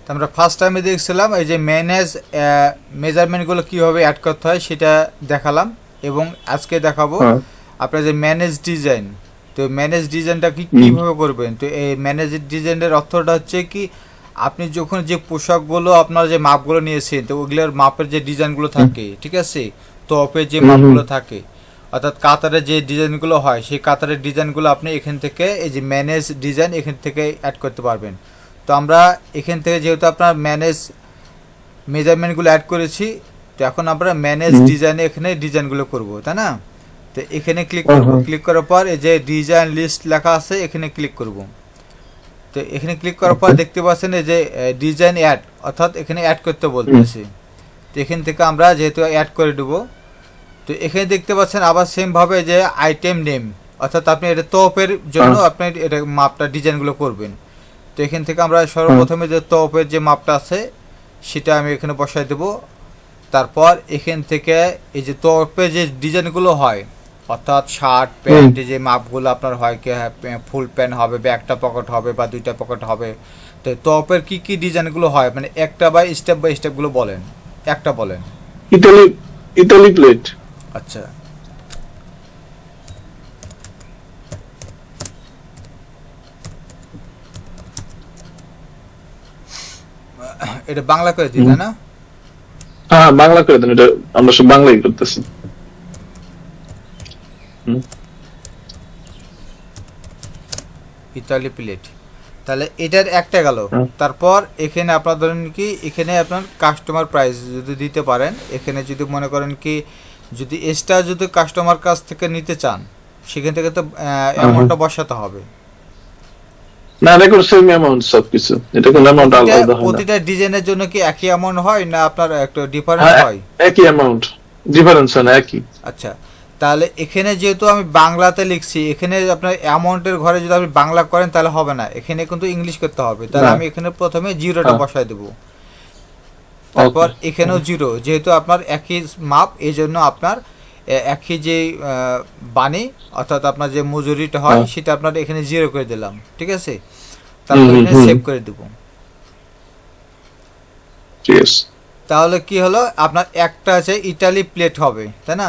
তো আমরা ফার্স্ট টাইমে দেখছিলাম এই যে ম্যানেজ মেজারমেন্টগুলো কীভাবে অ্যাড করতে হয় সেটা দেখালাম, এবং আজকে দেখাবো হ্যাঁ। আপনার যে ম্যানেজ ডিজাইন। তো ম্যানেজ ডিজাইনটা হুম কীভাবে করবেন, তো এই ম্যানেজ ডিজাইনের অর্থটা হচ্ছে কি, আপনি যখন যে পোশাকগুলো আপনার যে মাপগুলো নিয়েছেন, তো ওগুলোর মাপের যে ডিজাইনগুলো হুম থাকে, ঠিক আছে, টপের যে হুম হুম মাপগুলো থাকে, অর্থাৎ কাতারের যে ডিজাইনগুলো হয়, সেই কাতারের ডিজাইনগুলো আপনি এখান থেকে এই যে ম্যানেজ ডিজাইন এখান থেকে অ্যাড করতে পারবেন। তো আমরা এখান থেকে যেহেতু আপনার ম্যানেজ মেজারমেন্টগুলো অ্যাড করেছি, তো এখন আমরা ম্যানেজ হুম, ডিজাইনে এখানে ডিজাইনগুলো করব, তাই না? তো এখানে ক্লিক হ্যাঁ করব, হ্যাঁ ক্লিক করার পর এই যে ডিজাইন লিস্ট লেখা আছে এখানে ক্লিক করব। তো এখানে ক্লিক করার পর ওকে দেখতে পাচ্ছেন এই যে ডিজাইন অ্যাড, অর্থাৎ এখানে অ্যাড করতে হুম বলতেছে। তো এখান থেকে আমরা যেহেতু অ্যাড করে দেবো, তো এখানে দেখতে পাচ্ছেন আবার সেমভাবে যে আইটেম নেম, অর্থাৎ আপনি এটা টপের জন্য হ্যাঁ আপনি এটা মাপটা ডিজাইনগুলো করবেন। তো এখান থেকে আমরা হ্যাঁ সর্বপ্রথমে যে টপের যে মাপটা আছে সেটা আমি এখানে বসাই দেবো। তারপর এখান থেকে এই যে টপে যে ডিজাইনগুলো হয়, অর্থাৎ শার্ট হুম প্যান্ট যে মাপগুলো আপনার হয় কি, ফুল প্যান্ট হবে বা একটা পকেট হবে বা দুইটা পকেট হবে, তো টপের কী কী ডিজাইনগুলো হয় মানে একটা বাই স্টেপগুলো বলেন, একটা বলেন। ইতালি ইতালি প্লেট আচ্ছা, এটা বাংলা করে দিই হুম তাই না? হ্যাঁ বাংলা করে দেন, এটা আমরা সব বাংলাই করতেছি। হুম ইতালি প্লেট, তাহলে এটার একটা গেল। হ্যাঁ তারপর এখানে আপনার ধরেন কি, এখানে আপনার কাস্টমার প্রাইস যদি দিতে পারেন, এখানে যদি মনে করেন কি, যদি এক্সট্রা যদি কাস্টমার কাছ থেকে নিতে চান, সেখান থেকে তো হ্যাঁ হ্যাঁ। অ্যামাউন্টটা বসাতে হবে। না দেখুন সেম অ্যামাউন্ট সবকিছু, এটা কোনো অ্যামাউন্ট প্রতিটা আলাদা হয় না। প্রতিটা ডিজাইনের জন্য কি একই অ্যামাউন্ট হয় না আপনার একটু ডিফারেন্স হ্যাঁ হয়? একই অ্যামাউন্ট, ডিফারেন্স হয় না, একই। আচ্ছা, তাহলে এখানে যেহেতু আমি বাংলাতে লিখছি, এখানে আপনার অ্যামাউন্টের ঘরে যদি আপনি বাংলা করেন তাহলে হবে না, এখানে কিন্তু ইংলিশ করতে হবে। তাহলে না আমি এখানে প্রথমে জিরোটা হ্যাঁ বসাই দেবো। তারপর ওকে এখানেও জিরো, যেহেতু আপনার একই মাপ, এই জন্য আপনার একই যে বাণী, অর্থাৎ আপনার যে মজুরিটা হয় হ্যাঁ সেটা আপনার এখানে জিরো করে দিলাম, ঠিক আছে। হুম তারপর হুম এখানে হুম সেভ করে দেবো। ঠিক আছে তাহলে কি হলো, আপনার একটা আছে ইটালি প্লেট হবে, তাই না?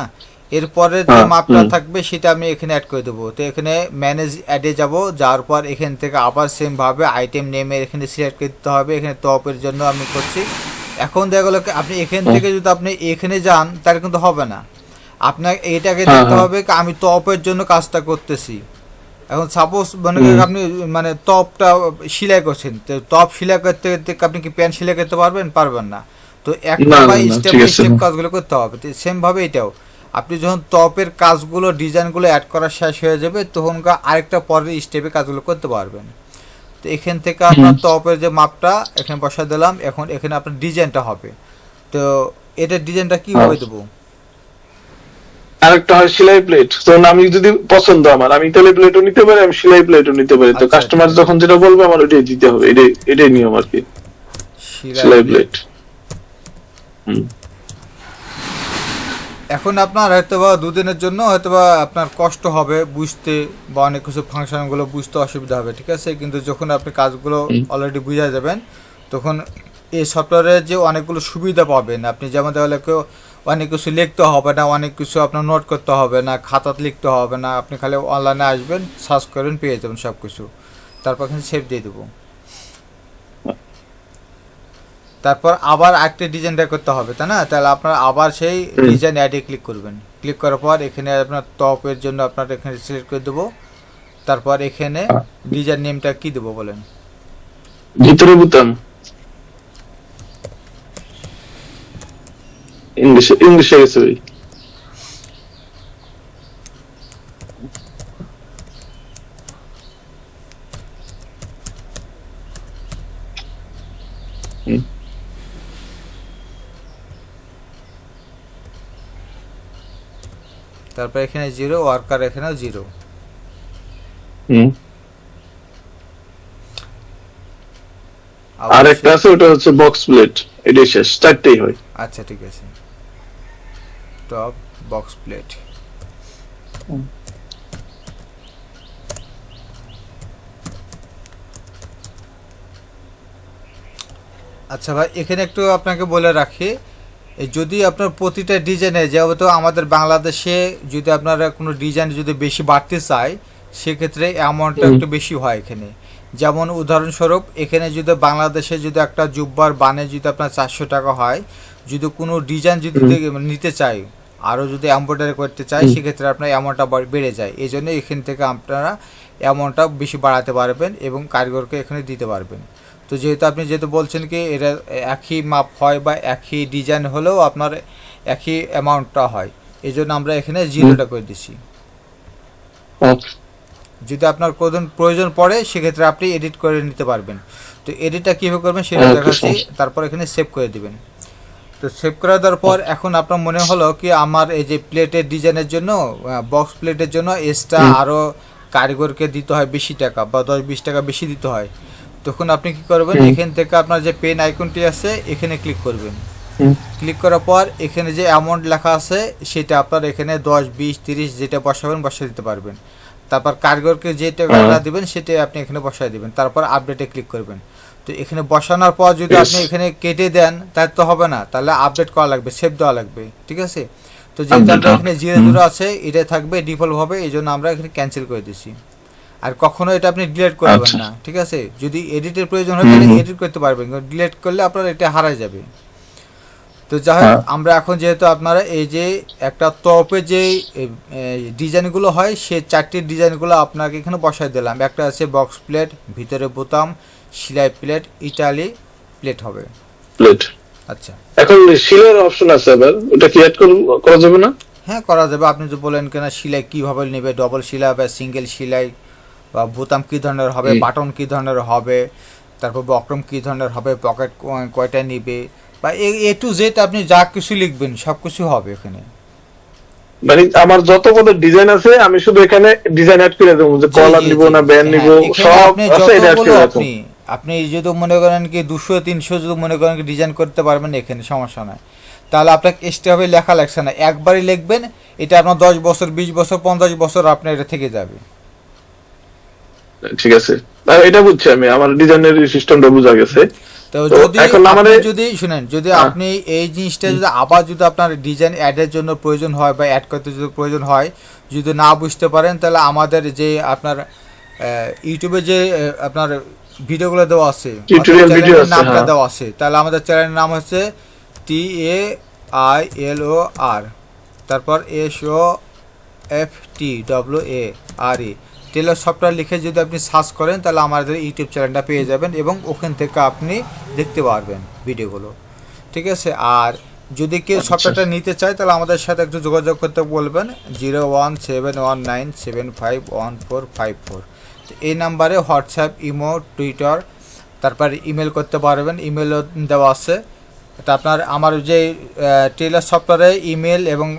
এরপরে যে হ্যাঁ মাপটা হুম থাকবে সেটা আমি এখানে অ্যাড করে দেবো। তো এখানে ম্যানেজ অ্যাডে যাব, যাওয়ার পর এখান থেকে আবার সেমভাবে আইটেম নেমে এখানে সিলেক্ট করতে হবে। এখানে টপের জন্য আমি করছি। এখন দেখা গেলো কি, আপনি এখান হুম থেকে যদি আপনি এখানে যান তাহলে কিন্তু হবে না, আপনার এইটাকে হ্যাঁ দেখতে হ্যাঁ হবে কি আমি টপের জন্য কাজটা করতেছি। এখন সাপোজ মনে হুম করেন আপনি মানে টপটা সেলাই করছেন, তো টপ সেলাই করতে করতে আপনি কি প্যান্ট সেলাই করতে পারবেন? পারবেন না। তো একটা না না বাই না স্টেপ ঠিক বাই আছে স্টেপ কাজগুলো করতে হবে। তো সেমভাবে এটাও, আপনি যখন টপের কাজগুলো ডিজাইনগুলো অ্যাড করা শেষ হয়ে যাবে, তখন আরেকটা পরের স্টেপে কাজগুলো করতে পারবেন। তো এখান থেকে হুম। আপনার টপের যে মাপটা এখানে বসা দিলাম, এখন এখানে আপনার ডিজাইনটা হবে। তো এটার ডিজাইনটা কীভাবে দেবো? আরেকটা হয় সেলাই প্লেট, তখন আমি যদি পছন্দ আমার, আমি ইতালি প্লেটও নিতে পারি, আমি সেলাই প্লেটও নিতে পারি। তো আচ্ছা, ঠিক কাস্টমার আছে, যখন যেটা বলবে আমার ওইটাই দিতে হবে, এটাই এটাই নিয়ম আর কি। সেলাই সেলাই প্লেট। প্লেট। হুম এখন আপনার হয়তোবা দুদিনের জন্য হয়তোবা আপনার কষ্ট হবে বুঝতে, বা অনেক কিছু ফাংশনগুলো বুঝতে অসুবিধা হবে, ঠিক আছে। কিন্তু যখন আপনি কাজগুলো হুম অলরেডি বুঝে যাবেন, তখন এই সফটওয়্যারের যে অনেকগুলো সুবিধা পাবেন আপনি, যেমন তাহলে কেউ অনেক কিছু লিখতে হবে না, অনেক কিছু আপনার নোট করতে হবে না, খাতাতে লিখতে হবে না, আপনি খালি অনলাইনে আসবেন, সার্চ করবেন, পেয়ে যাবেন সব কিছু। তারপর এখানে সেভ দিয়ে দেবো। তারপর আবার একটা ডিজাইনটা করতে হবে, তাই না? তাহলে আপনার আবার সেই হুম। ডিজাইন অ্যাডে ক্লিক করবেন। ক্লিক করার পর এখানে আপনার টপের জন্য আপনার এখানে সিলেক্ট করে দেবো। তারপর এখানে ডিজাইন নেমটা কি দেবো বলেন? ভিতরে বুতাম ইংলিশে, ইংলিশে গেছে ভাই। হুম তারপর এখানে জিরো, ওয়ার্কার এখানেও জিরো। হুম। আর একটা অবশ্যই। আছে, ওটা হচ্ছে বক্স প্লেট, এটাই শেষ, চারটেই হয়। আচ্ছা, ঠিক আছে, টপ বক্স প্লেট। আচ্ছা ভাই, এখানে একটু আপনাকে বলে রাখি, যদি আপনার প্রতিটা ডিজাইনে, যেহেতু আমাদের বাংলাদেশে যদি আপনারা কোনো ডিজাইন যদি বেশি বাড়তে চায়, সেক্ষেত্রে অ্যামাউন্টটা হুম একটু বেশি হয় এখানে। যেমন উদাহরণস্বরূপ, এখানে যদি বাংলাদেশে যদি একটা জুব্বার বানে যদি আপনার 400 টাকা হয়, যদি কোনো ডিজাইন যদি হুম নিতে চাই, আরও যদি এমব্রয়ডারি করতে চাই, হুম সেক্ষেত্রে আপনার অ্যামাউন্টটা বেড়ে যায়। এই জন্য এখান থেকে আপনারা অ্যামাউন্টটা বেশি বাড়াতে পারবেন এবং কারিগরকে এখানে দিতে পারবেন। তো যেহেতু আপনি যেহেতু বলছেন কি এটা একই মাপ হয় বা একই ডিজাইন হলেও আপনার একই অ্যামাউন্টটা হয়, এই জন্য আমরা এখানে হুম। 0টা করে দিছি। ওকে। যদি আপনার কোনো প্রয়োজন পড়ে, সেক্ষেত্রে আপনি এডিট করে নিতে পারবেন। তো এডিটটা কীভাবে করবেন সেটা ওকে, দেখাচ্ছি, সমস্যা নেই। তারপর এখানে সেভ করে দিবেন। তো সেভ করে দেওয়ার পর ওকে। এখন আপনার মনে হলো কি আমার এই যে প্লেটের ডিজাইনের জন্য, বক্স প্লেটের জন্য এক্সট্রা হুম আরও কারিগরকে দিতে হয় বেশি টাকা বা 10-20 টাকা বেশি দিতে হয়। তখন আপনি কি করবেন, হুম এখান থেকে আপনার যে পেন আইকনটি আছে এখানে ক্লিক করবেন। হুম ক্লিক করার পর এখানে যে অ্যামাউন্ট লেখা আছে সেটা আপনার এখানে 10, 20, 30 যেটা বসাবেন বসিয়ে দিতে পারবেন। তারপর কারিগরকে যে টাকাটা দিবেন সেটাই আপনি এখানে বসায় দিবেন, তারপর আপডেটে ক্লিক করবেন। তো এখানে বসানোর পর যদি বেশ। আপনি এখানে কেটে দেন তাহলে তো হবে না, তাহলে আপডেট করা লাগবে, সেভ দেওয়া লাগবে, ঠিক আছে। তো যেহেতু আপডেট, আমরা এখানে ওকে। জিরো হুম জিরো আছে, এটা থাকবে ডিফল্টভাবে, এই জন্য আমরা এখানে ক্যান্সেল করে দিছি। আর কখনো এটা আপনি ডিলিট করবেন আচ্ছা। না, ঠিক আছে। যদি এডিটের প্রয়োজন হয় হুম তাহলে হুম। এডিট করতে পারবেন, কিন্তু ডিলিট করলে আপনার এটা হারায় যাবে। তো যাই হোক, হ্যাঁ। আমরা এখন যেহেতু আপনারা এই যে একটা টপে যে ডিজাইনগুলো হয়, সেই 4টি ডিজাইনগুলো আপনাকে এখানে বসায় দিলাম। একটা আছে বক্স প্লেট, ভিতরে বোতাম, সেলাই প্লেট, ইটালি প্লেট হবে। প্লেট। আচ্ছা, এখন সিলের অপশন আছে, আবার ওটা কি অ্যাড করা যাবে না? হ্যাঁ করা যাবে। আপনি তো বলেন কেনা সেলাই কীভাবে নেবে, ডবল সেলাই বা সিঙ্গেল সেলাই, বা বোতাম কী ধরনের হবে, হুম। বাটন কী ধরনের হবে, তারপর বক্রম কী ধরনের হবে, পকেট কয়টা নিবে, বা এ টু জেড আপনি যা কিছু লিখবেন সব কিছু হবে এখানে। মানে আমার যত পদের ডিজাইন আছে আমি শুধু এখানে ডিজাইন অ্যাড করে দেবো, যে জি কলার জি নিব জি, না ব্যান্ড নিব, হ্যাঁ এখানে সব আপনি আছে এটা অ্যাড যতগুলো করে রাখুন। আপনি যদি মনে করেন কি 200-300 যদি মনে করেন কি ডিজাইন করতে পারবেন এখানে, সমস্যা নাই। তাহলে আপনাকে এক্সট্রাভাবে লেখা লাগছে না, একবারই লিখবেন। এটা আপনার 10 বছর, 20 বছর, 50 বছর আপনার এটা থেকে যাবে। ঠিক আছে। এটা বুঝছি আমি, আমার ডিজাইনের সিস্টেমটা বোঝা গেছে। তো তো যদি এখন আপনি আমাদের যদি শুনেন, যদি হ্যাঁ, আপনি এই জিনিসটা যদি আবার যদি আপনার ডিজাইন অ্যাডের জন্য প্রয়োজন হয় বা অ্যাড করতে যদি প্রয়োজন হয়, যদি না বুঝতে পারেন, তাহলে আমাদের যে আপনার ইউটিউবে যে আপনার ভিডিওগুলো দেওয়া আছে, অর্থাৎ টিউটোরিয়াল ভিডিও চ্যানেলের আছে। নামটা হ্যাঁ। দেওয়া আছে, তাহলে আমাদের চ্যানেলের নাম হচ্ছে TAILOR, তারপর SOFTWARE, টেলর সফটওয়্যার লিখে যদি আপনি সার্চ করেন, তাহলে আমাদের ইউটিউব চ্যানেলটা পেয়ে যাবেন এবং ওখান থেকে আপনি দেখতে পারবেন ভিডিওগুলো, ঠিক আছে। আর যদি কেউ আচ্ছা। সফটওয়্যারটা নিতে চায়, তাহলে আমাদের সাথে একটু যোগাযোগ করতে বলবেন, 01719751454। তো এই নাম্বারে হোয়াটসঅ্যাপ, ইমো, টুইটার, তারপর ইমেল করতে পারবেন, ইমেলও দেওয়া আছে। এটা আপনার আমার যে টেলার সফটওয়্যারে ইমেল এবং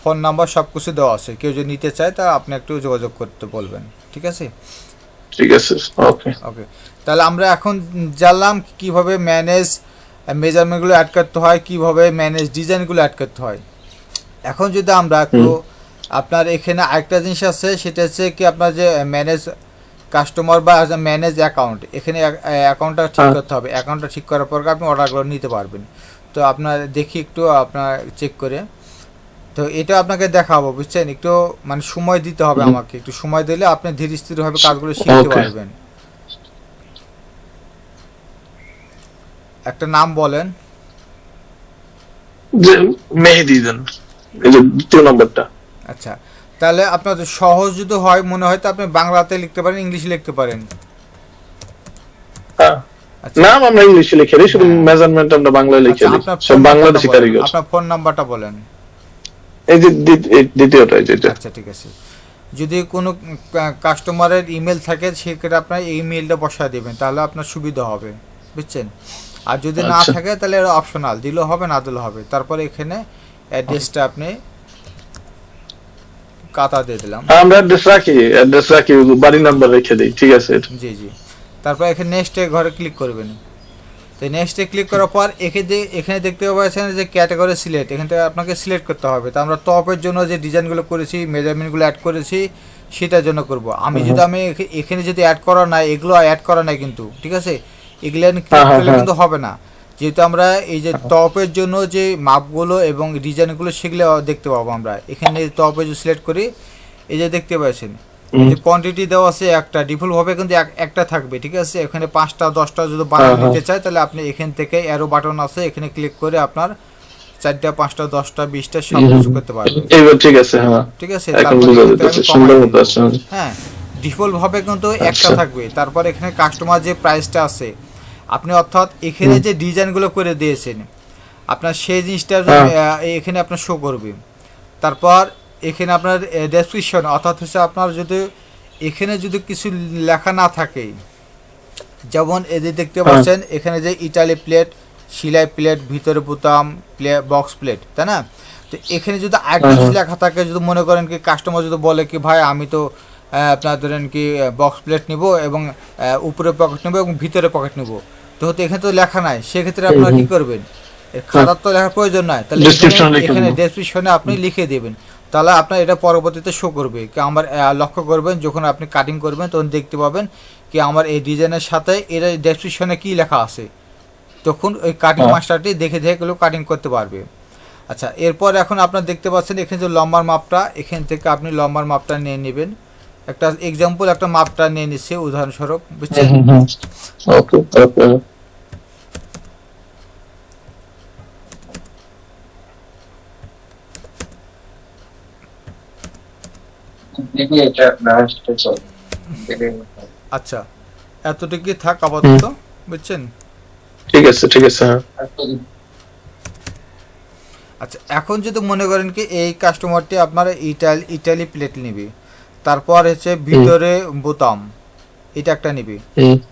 ফোন নাম্বার সব কিছু দেওয়া আছে, কেউ যদি নিতে চায় তা আপনি একটু যোগাযোগ করতে বলবেন, ঠিক আছে। ঠিক আছে। ওকে। ওকে, তাহলে আমরা এখন জানলাম কিভাবে ম্যানেজ মেজারমেন্টগুলো অ্যাড করতে হয়, কিভাবে ম্যানেজ ডিজাইনগুলো অ্যাড করতে হয়। এখন যদি আমরা একটু, হুম আপনার এখানে আরেকটা জিনিস আছে, সেটা হচ্ছে কি আপনার যে ম্যানেজ কাস্টমার বা ম্যানেজ অ্যাকাউন্ট, এখানে অ্যাকাউন্টটা ঠিক হ্যাঁ। করতে হবে। অ্যাকাউন্টটা ঠিক করার পর আপনি অর্ডারগুলো নিতে পারবেন। তো আপনার দেখি একটু আপনার চেক করে, তো এটা আপনাকে দেখাবো, বুঝছেন। একটু মানে সময় দিতে হবে হুম। আমাকে, একটু সময় দিলে আপনি ধীরে স্থিরভাবে কাজগুলো শিখতে ওকে। পারবেন। একটা নাম বলেন। যে মেহেদি দেন, এই যে দ্বিতীয় নম্বরটা। আচ্ছা, তাহলে আপনার সহজ যদি হয় মনে হয় তো আপনি বাংলাতে লিখতে পারেন, ইংলিশে লিখতে পারেন। হ্যাঁ। আচ্ছা, নাম আমরা ইংলিশে লিখে দিই, শুধু হ্যাঁ। মেজারমেন্ট আমরা বাংলায় লিখে আচ্ছা, দিই, আপনার সব ফোন নাম্বারটা বাংলাদেশি বলেন, কারিগর। আপনার ফোন নাম্বারটা বলেন। এই যে দ্বিতীয়টা, যেটা। আচ্ছা ঠিক আছে। যদি কোনো কাস্টমারের ইমেল থাকে, সেক্ষেত্রে আপনার ইমেলটা বসায় দেবেন, তাহলে আপনার সুবিধা হবে, বুঝছেন। আর যদি না আচ্ছা। থাকে তাহলে এটা অপশনাল, দিলেও হবে না দিলেও হবে। তারপরে এখানে অ্যাড্রেসটা আপনি কাতা দিয়ে দিলাম। আমরা অ্যাড্রেস রাখি, বাড়ি নাম্বার রেখে দিই, ঠিক আছে। জি জি। তারপর এখানে নেক্সটে ঘরে ক্লিক করবেন। তো নেক্সটে ক্লিক করার পর এখানে দেখতে পাচ্ছেন যে ক্যাটাগরি সিলেক্ট, এখান থেকে আপনাকে সিলেক্ট করতে হবে। তো আমরা টপের জন্য যে ডিজাইনগুলো করেছি, মেজারমেন্টগুলো অ্যাড করেছি, সেটার জন্য করব। আমি এখানে যদি অ্যাড করা নাই, এগুলো অ্যাড করা নাই কিন্তু, ঠিক আছে। এগুলো ক্লিক হ্যাঁ হ্যাঁ করলে হ্যাঁ। কিন্তু হবে না। যেহেতু আমরা এই যে টপের জন্য যে মাপগুলো এবং ডিজাইনগুলো সেগুলো দেখতে পাবো আমরা এখানে টপে যে সিলেক্ট করি এই যে দেখতে পাচ্ছেন এই যে কোয়ান্টিটি দেওয়া আছে একটা ডিফল্টভাবে কিন্তু একটা থাকবে ঠিক আছে এখানে 5টা 10টা যদি বানান নিতে চাই তাহলে আপনি এখান থেকে অ্যারো বাটন আছে এখানে ক্লিক করে আপনার 4টা 5টা 10টা 20টা সব কিছু করতে পারবেন এবার ঠিক আছে হ্যাঁ ঠিক আছে এখন তারপরে বুঝা কিন্তু যাচ্ছে আমি সুন্দর কমাই মতো দিব। আছে হ্যাঁ ডিফল্ট ভাবে কিন্তু একটা থাকবে তারপর এখানে কাস্টমার যে প্রাইসটা আছে আপনি অর্থাৎ এখানে যে ডিজাইনগুলো করে দিয়েছেন আপনার সেই জিনিসটা এখানে আপনার শো করবে তারপর এখানে আপনার ডেসক্রিপশন অর্থাৎ হচ্ছে আপনার যদি এখানে যদি কিছু লেখা না থাকে যেমন এই যে দেখতে পাচ্ছেন এখানে যে ইটালি প্লেট সেলাই প্লেট ভিতরে বোতাম বক্স প্লেট তাই না তো এখানে যদি আরেকটা কিছু লেখা থাকে যদি মনে করেন কি কাস্টমার যদি বলে কি ভাই আমি তো আপনার ধরেন কি বক্স প্লেট নিব এবং উপরে পকেট নেব এবং ভিতরে পকেট নেব তো হয়তো এখানে তো লেখা নাই সেক্ষেত্রে আপনারা কি করবেন খাতার তো লেখার প্রয়োজন নাই তাহলে এখানে ডেসক্রিপশনে আপনি লিখে দেবেন তাহলে আপনার এটা পরবর্তীতে শো করবে কি আমার লক্ষ্য করবেন যখন আপনি কাটিং করবেন তখন দেখতে পাবেন কি আমার এই ডিজাইনের সাথে এর ডেসক্রিপশনে কি লেখা আছে তখন ওই কাটিং মাস্টারটি দেখে দেখে এগুলো কাটিং করতে পারবে আচ্ছা এরপর এখন আপনারা দেখতে পাচ্ছেন এখানে যে লম্বার মাপটা এখান থেকে আপনি লম্বার মাপটা নিয়ে নেবেন একটা এক্সাম্পল একটা মাপটা নিয়ে নিচ্ছে উদাহরণস্বরূপ বুঝছেন ওকে ওকে আচ্ছা এতটুকুই থাক আপাতত বুঝছেন ঠিক আছে হ্যাঁ আচ্ছা এখন যদি মনে করেন কি এই কাস্টমারটি আপনার ইটালি প্লেট নেবে তারপর হচ্ছে ভিতরে বোতাম এটা একটা নেবে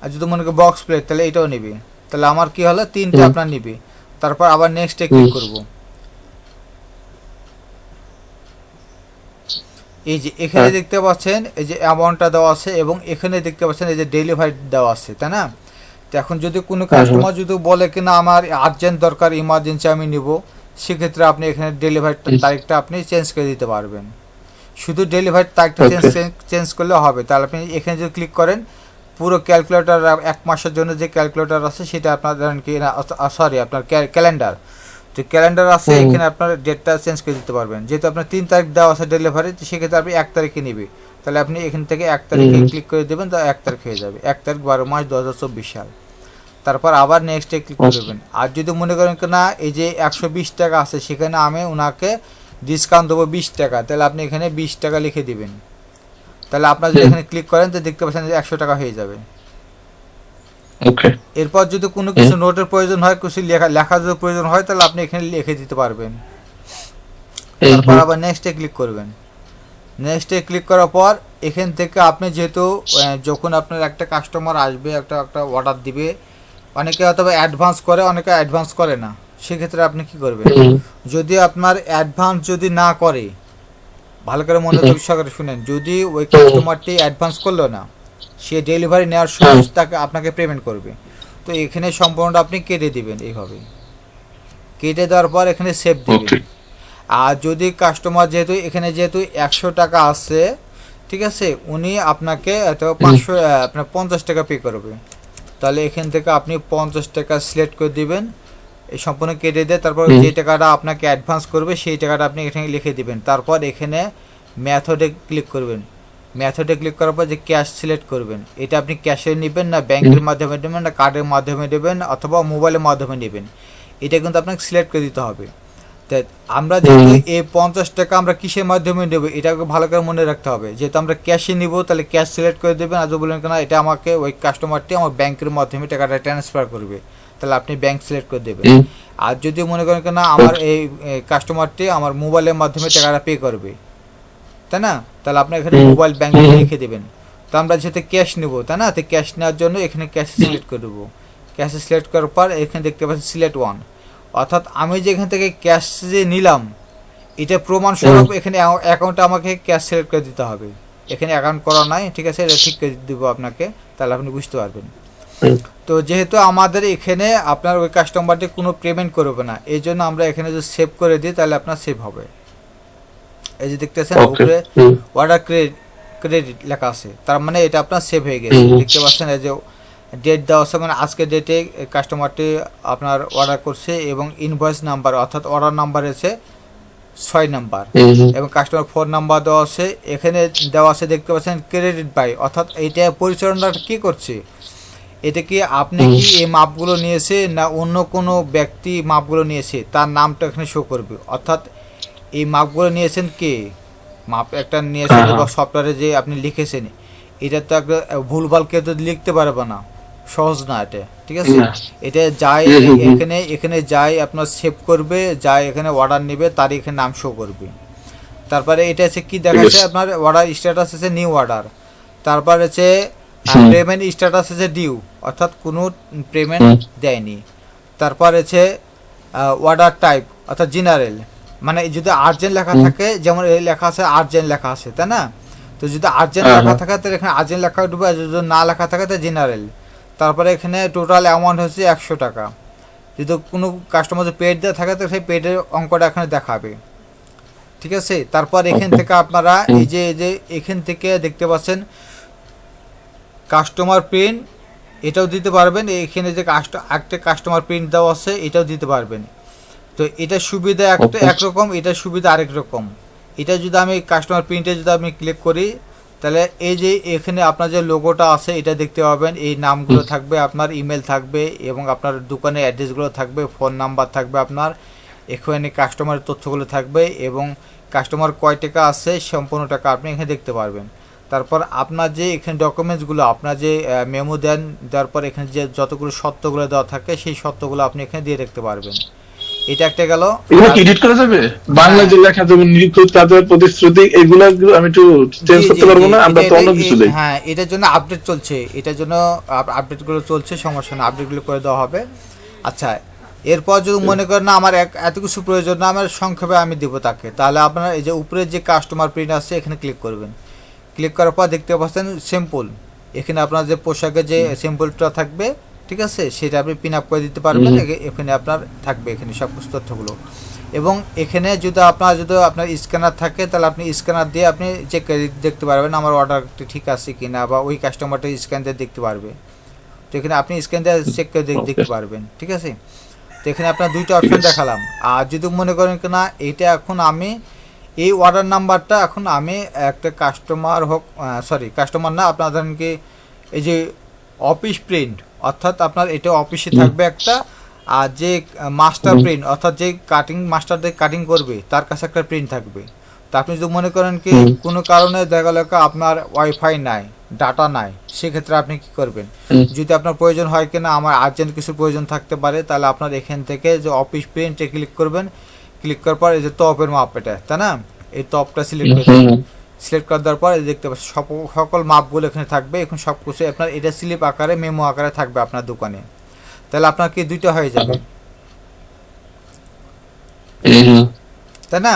আর যদি মনে করেন বক্স প্লেট তাহলে এটাও নেবে তাহলে আমার কি হলো তিনটে আপনার নেবে তারপর আবার নেক্সটে ক্লিক করব এই যে এখানে দেখতে পাচ্ছেন এই যে অ্যামাউন্টটা দেওয়া আছে এবং এখানে দেখতে পাচ্ছেন এই যে ডেলিভারি দেওয়া আছে তাই না তো এখন যদি কোনো কাস্টমার যদি বলে কিনা আমার আর্জেন্ট দরকার ইমার্জেন্সি আমি নিব সেক্ষেত্রে আপনি এখানে ডেলিভারি তারিখটা আপনি চেঞ্জ করে দিতে পারবেন শুধু ডেলিভারি তারিখটা চেঞ্জ করলে হবে তাহলে আপনি এখানে যদি ক্লিক করেন পুরো ক্যালকুলেটর 1 মাসের জন্য যে ক্যালকুলেটর আছে সেটা আপনার ধরেন কি সরি আপনার ক্যালেন্ডার তো ক্যালেন্ডার আছে এখানে আপনার ডেটটা চেঞ্জ করে দিতে পারবেন যেহেতু আপনার 3 তারিখ দেওয়া আছে ডেলিভারি তো সেক্ষেত্রে আপনি 1 তারিখে নেবে তাহলে আপনি এখান থেকে 1 তারিখে ক্লিক করে দেবেন তো 1 তারিখ হয়ে যাবে 1 তারিখ 12 মাস 2024 সাল তারপর আবার নেক্সটে ক্লিক করবেন আর যদি মনে করেন না এই যে 120 টাকা আছে সেখানে আমি ওনাকে ডিসকাউন্ট দেবো 20 টাকা তাহলে আপনি এখানে 20 টাকা লিখে দিবেন তাহলে আপনার যদি এখানে ক্লিক করেন তো দেখতে পাচ্ছেন যে 100 টাকা হয়ে যাবে ওকে এরপর যদি কোনো কিছু নোটের প্রয়োজন হয় কিছু লেখা যদি প্রয়োজন হয় তাহলে আপনি এখানে লিখে দিতে পারবেন তারপর আবার নেক্সটে ক্লিক করবেন নেক্সটে ক্লিক করার পর এখান থেকে আপনি যেহেতু যখন আপনার একটা কাস্টমার আসবে একটা অর্ডার দিবে অনেকে অথবা অ্যাডভান্স করে অনেকে অ্যাডভান্স করে না সেক্ষেত্রে আপনি কি করবেন যদি আপনার অ্যাডভান্স যদি না করে ভালো করে মনোযোগ সহকারে শুনেন যদি ওই কাস্টমারটি অ্যাডভান্স করলো না সে ডেলিভারি নেওয়ার সময় তাকে আপনাকে পেমেন্ট করবে তো এখানে সম্পূর্ণটা আপনি কেটে দিবেন এইভাবে কেটে দেওয়ার পর এখানে সেভ দিবেন আর যদি কাস্টমার যেহেতু 100 টাকা আছে ঠিক আছে উনি আপনাকে 500 আপনার 50 টাকা পে করবে তাহলে এখান থেকে আপনি 50 টাকা সিলেক্ট করে দিবেন এই সম্পূর্ণ কেটে দিয়ে তারপর যে টাকাটা আপনাকে অ্যাডভান্স করবে সেই টাকাটা আপনি এখানে লিখে দিবেন তারপর এখানে মেথডে ক্লিক করবেন মেথডে ক্লিক করার পর যে ক্যাশ সিলেক্ট করবেন এটা আপনি ক্যাশে নেবেন না ব্যাংকের মাধ্যমে নেবেন না কার্ডের মাধ্যমে নেবেন অথবা মোবাইলের মাধ্যমে নেবেন এটা কিন্তু আপনাকে সিলেক্ট করে দিতে হবে তাই আমরা যেহেতু এই 50 টাকা আমরা কিসের মাধ্যমে নেব এটাকে ভালো করে মনে রাখতে হবে যেহেতু আমরা ক্যাশে নিব তাহলে ক্যাশ সিলেক্ট করে দেবেন আর যদি বলেন কেন এটা আমাকে ওই কাস্টমারটি আমার ব্যাংকের মাধ্যমে টাকাটা ট্রান্সফার করবে তাহলে আপনি ব্যাংক সিলেক্ট করে দেবেন আর যদি মনে করেন কেন আমার এই কাস্টমারটি আমার মোবাইলের মাধ্যমে টাকাটা পে করবে তাই না তাহলে আপনি এখানে মোবাইল ব্যাংকিং লিখে দেবেন তো আমরা যেহেতু ক্যাশ নেব তাই না তো ক্যাশ নেওয়ার জন্য এখানে ক্যাশ সিলেক্ট করে দেবো ক্যাশ সিলেক্ট করার পর এখানে দেখতে পাচ্ছেন সিলেক্ট ওয়ান অর্থাৎ আমি যে এখান থেকে ক্যাশ যে নিলাম এটা প্রমাণস্বরূপ এখানে অ্যাকাউন্টে আমাকে ক্যাশ সিলেক্ট করে দিতে হবে এখানে অ্যাকাউন্ট করা নাই ঠিক আছে এটা ঠিক করে দেবো আপনাকে তাহলে আপনি বুঝতে পারবেন তো যেহেতু আমাদের এখানে আপনার ওই কাস্টমারটি কোনো পেমেন্ট করবে না এই জন্য আমরা এখানে যদি সেভ করে দিই তাহলে আপনার সেভ হবে এই যে দেখতেছেন উপরে অর্ডার ক্রেডিট লেখা আছে তার মানে এটা আপনার সেভ হয়ে গেছে দেখতে পাচ্ছেন এই যে ডেট দেওয়া আছে, মানে আজকে ডেটে কাস্টমারটি আপনার অর্ডার করছে, এবং ইনভয়েস নাম্বার অর্থাৎ অর্ডার নাম্বার আছে 6 নাম্বার, এবং কাস্টমার ফোন নাম্বার দেওয়া আছে। এখানে দেওয়া আছে দেখতে পাচ্ছেন ক্রেডিট বাই, অর্থাৎ এইটা পরিচালনাটা কী করছে, এটা কি আপনি কি এই মাপগুলো নিয়েছে না অন্য কোনো ব্যক্তি মাপগুলো নিয়েছে তার নামটা এখানে শো করবে। অর্থাৎ এই মাপগুলো নিয়েছেন কে, মাপ একটা নিয়েছেন বা সফটওয়্যারে যে আপনি লিখেছেন, এটা তো একটা ভুলভাল কেউ তো লিখতে পারবে না, সহজ না এটা, ঠিক আছে। এটা যাই এখানে যাই আপনার সেভ করবে, যাই এখানে অর্ডার নেবে তার এখানে নাম শো করবে। তারপরে এটা হচ্ছে কি দেখাচ্ছে আপনার অর্ডার স্ট্যাটাস আছে নিউ অর্ডার, তারপর হচ্ছে পেমেন্ট স্ট্যাটাস আছে ডিউ, অর্থাৎ কোনো পেমেন্ট দেয়নি। তারপর হচ্ছে অর্ডার টাইপ অর্থাৎ জেনারেল, মানে যদি আর্জেন্ট লেখা থাকে, যেমন এই লেখা আছে আর্জেন্ট লেখা আছে, তাই না। তো যদি আর্জেন্ট লেখা থাকে তাহলে এখানে আর্জেন্ট লেখা উঠবে, আর যদি না লেখা থাকে তাহলে জেনারেল। তারপরে এখানে টোটাল অ্যামাউন্ট হচ্ছে 100 টাকা। যদি কোনো কাস্টমার যদি পেড দেওয়া থাকে তো সেই পেডের অঙ্কটা এখানে দেখাবে, ঠিক আছে। তারপর এখান থেকে আপনারা এই যে এখান থেকে দেখতে পাচ্ছেন কাস্টমার প্রিন্ট, এটাও দিতে পারবেন। এখানে যে একটা কাস্টমার প্রিন্ট দেওয়া আছে এটাও দিতে পারবেন। তো এটা সুবিধা একরকম, এটা সুবিধা আরেক রকম। এটা যদি আমি কাস্টমার প্রিন্টে যদি আমি ক্লিক করি, তাহলে এই যে এখানে আপনার যে লোগোটা আছে এটা দেখতে পাবেন, এই নামগুলো থাকবে, আপনার ইমেল থাকবে, এবং আপনার দোকানের অ্যাড্রেসগুলো থাকবে, ফোন নাম্বার থাকবে, আপনার এখানে কাস্টমারের তথ্যগুলো থাকবে, এবং কাস্টমার কয় টাকা আছে সম্পূর্ণ টাকা আপনি এখানে দেখতে পারবেন। তারপর আপনার যে এখানে ডকুমেন্টসগুলো, আপনার যে মেমো দেন, দেওয়ার পর এখানে যে যতগুলো সত্যগুলো দেওয়া থাকে সেই সত্যগুলো আপনি এখানে দিয়ে দেখতে পারবেন। এটা একটা গেল। এগুলো কি এডিট করা যাবে? বাংলা যে লেখা যেমন নিখুঁত কাজের প্রতিশ্রুতি, এগুলো আমি একটু চেঞ্জ করতে পারবো না? আমরা তো অন্য কিছু দেই। হ্যাঁ, এটার জন্য আপডেট চলছে, এটার জন্য আপডেটগুলো চলছে, সমস্যা না, আপডেটগুলো করে দেওয়া হবে। আচ্ছা, এরপর যদি মনে করেন না আমার এত কিছু প্রয়োজন না, আমার সংক্ষেপে আমি দেবো তাকে, তাহলে আপনার এই যে উপরে যে কাস্টমার প্রিন্ট আছে এখানে ক্লিক করবেন। ক্লিক করার পর দেখতে পাচ্ছেন সিম্পল, এখানে আপনার যে পোশাকের যে সিম্পলটা থাকবে, ঠিক আছে, সেটা আপনি পিন আপ করে দিতে পারবেন। এখানে আপনার থাকবে এখানে সব তথ্যগুলো, এবং এখানে যদি আপনার স্ক্যানার থাকে তাহলে আপনি স্ক্যানার দিয়ে আপনি চেক করে দেখতে পারবেন আমার অর্ডারটি ঠিক আছে কিনা, বা ওই কাস্টমারটা স্ক্যান দিয়ে দেখতে পারবে। তো এখানে আপনি স্ক্যান দিয়ে চেক করে দেখতে পারবেন, ঠিক আছে। তো এখানে আপনার দুইটা অপশন দেখালাম। আর যদি মনে করেন কি না এইটা এখন আমি এই অর্ডার নাম্বারটা এখন আমি একটা কাস্টমার কাস্টমার না, আপনার ধরেন কি এই যে অফিস প্রিন্ট, অর্থাৎ আপনার এটা অফিসে থাকবে একটা, আর যে মাস্টার প্রিন্ট অর্থাৎ যে কাটিং মাস্টার দিয়ে কাটিং করবে তার কাছে একটা প্রিন্ট থাকবে। তো আপনি যদি মনে করেন কি কোনো কারণে দেখা গেল আপনার ওয়াইফাই নাই, ডাটা নাই, সেক্ষেত্রে আপনি কি করবেন, যদি আপনার প্রয়োজন হয় কিনা আমার আর্জেন্ট কিছু প্রয়োজন থাকতে পারে, তাহলে আপনার এখান থেকে যে অফিস প্রিন্টে ক্লিক করবেন। ক্লিক করার পর এই যে টপের মাপ, এটা তাই না, এই টপটা সিলেক্ট করে দেবেন। সিলেক্ট করে দেওয়ার পর দেখতে পাচ্ছেন সকল মাপগুলো এখানে থাকবে। এখন সব কিছু আপনার এটা স্লিপ আকারে মেমো আকারে থাকবে আপনার দোকানে, তাহলে আপনার কি দুইটা হয়ে যাবে, তাই না।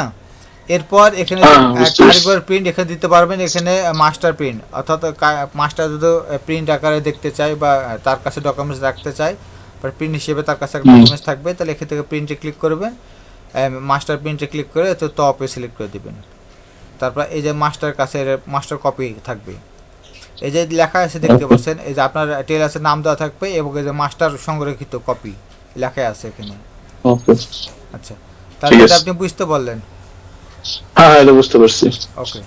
এরপর এখানে কারিগর প্রিন্ট এখানে দিতে পারবেন, এখানে মাস্টার প্রিন্ট অর্থাৎ মাস্টার যদি প্রিন্ট আকারে দেখতে চাই বা তার কাছে ডকুমেন্টস রাখতে চাই, প্রিন্ট হিসেবে তার কাছে একটা ডকুমেন্টস থাকবে, তাহলে এখান থেকে প্রিন্টে ক্লিক করবেন, মাস্টার প্রিন্টে ক্লিক করে তো টপে সিলেক্ট করে দেবেন। তারপর এই যে মাস্টার কাছে মাস্টার কপি থাকবে, এই যে লেখা আছে দেখতে পাচ্ছেন, এই যে আপনার টেলার্সের নাম দেওয়া থাকবে, এবং এই যে মাস্টার সংরক্ষিত কপি লেখা আছে এখানে। আচ্ছা, তাহলে আপনি বুঝতে পারলেন? হ্যাঁ, এটা বুঝতে পারছি। ওকে।